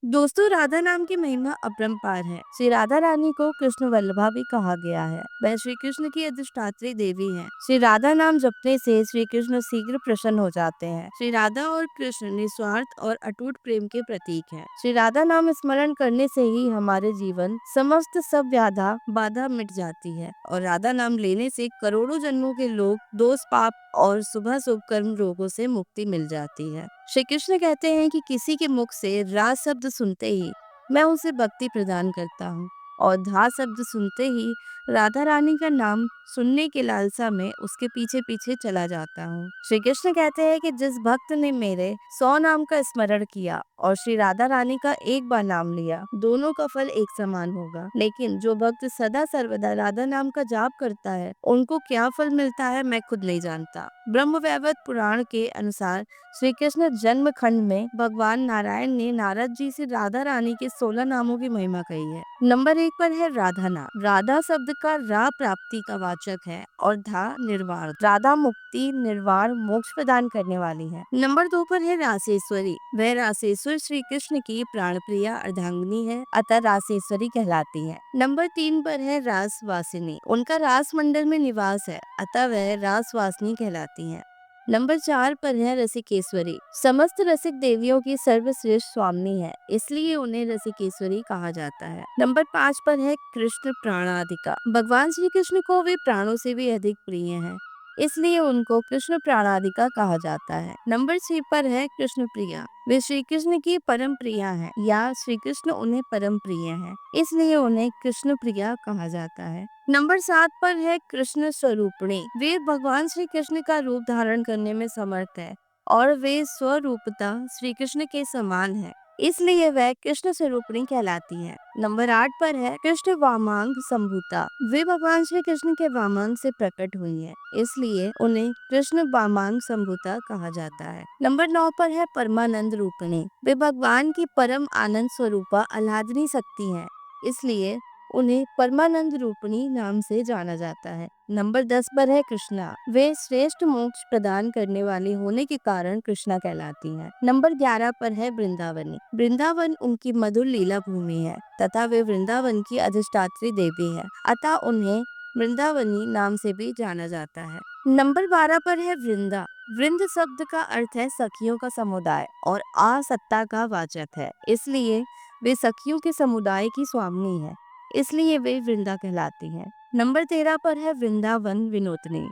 दोस्तों, राधा नाम की महिमा अपरंपार है। श्री राधा रानी को कृष्ण वल्लभा भी कहा गया है। वह श्री कृष्ण की अधिष्ठात्री देवी हैं। श्री राधा नाम जपने से श्री कृष्ण शीघ्र प्रसन्न हो जाते हैं। श्री राधा और कृष्ण निस्वार्थ और अटूट प्रेम के प्रतीक हैं। श्री राधा नाम स्मरण करने से ही हमारे जीवन समस्त सब व्याधा बाधा मिट जाती है और राधा नाम लेने से करोड़ों जन्मों के लोग दोष पाप और शुभ शुभ कर्म रोगों से मुक्ति मिल जाती है। श्री कृष्ण कहते हैं कि किसी के मुख से रा शब्द सुनते ही मैं उसे भक्ति प्रदान करता हूँ और धा शब्द सुनते ही राधा रानी का नाम सुनने के लालसा में उसके पीछे पीछे चला जाता हूँ। श्री कृष्ण कहते हैं कि जिस भक्त ने मेरे 100 नाम का स्मरण किया और श्री राधा रानी का एक बार नाम लिया, दोनों का फल एक समान होगा। लेकिन जो भक्त सदा सर्वदा राधा नाम का जाप करता है, उनको क्या फल मिलता है मैं खुद नहीं जानता। ब्रह्म वैवर्त पुराण के अनुसार श्री कृष्ण जन्म खंड में भगवान नारायण ने नारद जी से राधा रानी के 16 नामों की महिमा कही है। नंबर 1 पर है राधा नाम। राधा शब्द का रा प्राप्ति का वाचक है और धा निर्वाण। राधा मुक्ति निर्वाण मोक्ष प्रदान करने वाली है। नंबर 2 पर है रासेश्वरी। वह रासेश्वर श्री कृष्ण की प्राण प्रिया अर्धांगिनी है, अतः रासेश्वरी कहलाती है। नंबर 3 पर है रासवासिनी। उनका रास मंडल में निवास है, अतः वह रासवासिनी कहलाती है। नंबर 4 पर है रसिकेश्वरी। समस्त रसिक देवियों की सर्वश्रेष्ठ स्वामिनी है, इसलिए उन्हें रसिकेश्वरी कहा जाता है। नंबर 5 पर है कृष्ण प्राणाधिका। भगवान श्री कृष्ण को वे प्राणों से भी अधिक प्रिय हैं, इसलिए उनको कृष्ण प्राणाधिका कहा जाता है। नंबर 6 पर है कृष्ण प्रिया। वे श्री कृष्ण की परम प्रिया है या श्री कृष्ण उन्हें परम प्रिय है, इसलिए उन्हें कृष्ण प्रिया कहा जाता है। नंबर 7 पर है कृष्ण स्वरूपिणी। वे भगवान श्री कृष्ण का रूप धारण करने में समर्थ है और वे स्वरूपता श्री कृष्ण के समान है, इसलिए वह कृष्ण स्वरूपिणी कहलाती है। नंबर 8 पर है कृष्ण वामांग संभूता। वे भगवान श्री कृष्ण के वामांग से प्रकट हुई है, इसलिए उन्हें कृष्ण वामांग संभूता कहा जाता है। नंबर 9 पर है परमानंद रूपिणी। वे भगवान की परम आनंद स्वरूपा आह्लादनी शक्ति है, इसलिए उन्हें परमानंद रूपिणी नाम से जाना जाता है। नंबर 10 पर है कृष्णा। वे श्रेष्ठ मोक्ष प्रदान करने वाली होने के कारण कृष्णा कहलाती हैं। नंबर 11 पर है वृंदावनी। वृंदावन उनकी मधुर लीला भूमि है तथा वे वृंदावन की अधिष्ठात्री देवी है, अतः उन्हें वृंदावनी नाम से भी जाना जाता है। नंबर 12 पर है वृंदा। वृंद शब्द का अर्थ है सखियों का समुदाय और आसत्ता का वाचक है, इसलिए वे सखियों के समुदाय की स्वामिनी है, इसलिए वे वृंदा कहलाती हैं। नंबर 13 पर है वृंदावन विनोदनी।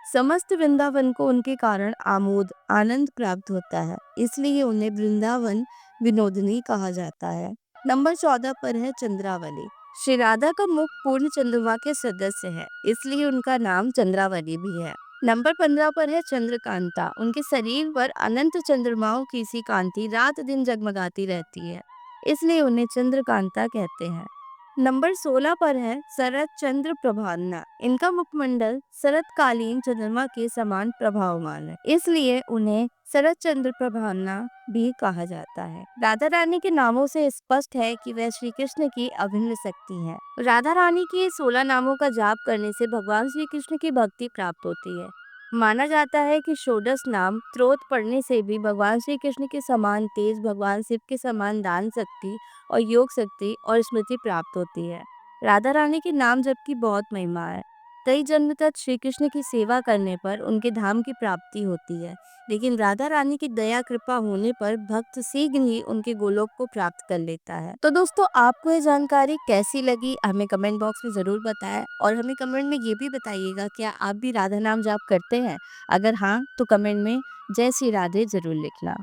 समस्त वृंदावन को उनके कारण आमोद आनंद प्राप्त होता है, इसलिए उन्हें वृंदावन विनोदनी कहा जाता है। नंबर 14 पर है चंद्रावली। श्री राधा का मुख पूर्ण चंद्रमा के सदस्य है, इसलिए उनका नाम चंद्रावली भी है। नंबर 15 पर है चंद्रकांता। उनके शरीर पर अनंत चंद्रमाओं की सी कांति रात दिन जगमगाती रहती है, इसलिए उन्हें चंद्रकांता कहते हैं। नंबर 16 पर है शरद चंद्र प्रभावना। इनका मुखमंडल शरतकालीन चंद्रमा के समान प्रभावमान है, इसलिए उन्हें शरद चंद्र प्रभावना भी कहा जाता है। राधा रानी के नामों से स्पष्ट है कि वह श्री कृष्ण की अभिन्न शक्ति है। राधा रानी के 16 नामों का जाप करने से भगवान श्री कृष्ण की भक्ति प्राप्त होती है। माना जाता है कि षोडश नाम स्त्रोत पढ़ने से भी भगवान श्री कृष्ण के समान तेज, भगवान शिव के समान दान शक्ति और योग शक्ति और स्मृति प्राप्त होती है। राधा रानी के नाम जप की बहुत महिमा है। कई जन्म तक श्री कृष्ण की सेवा करने पर उनके धाम की प्राप्ति होती है, लेकिन राधा रानी की दया कृपा होने पर भक्त शीघ्र ही उनके गोलोक को प्राप्त कर लेता है। तो दोस्तों, आपको ये जानकारी कैसी लगी हमें कमेंट बॉक्स में जरूर बताएं और हमें कमेंट में ये भी बताइएगा क्या आप भी राधा नाम जाप करते हैं। अगर हाँ, तो कमेंट में जय श्री राधे जरूर लिखना।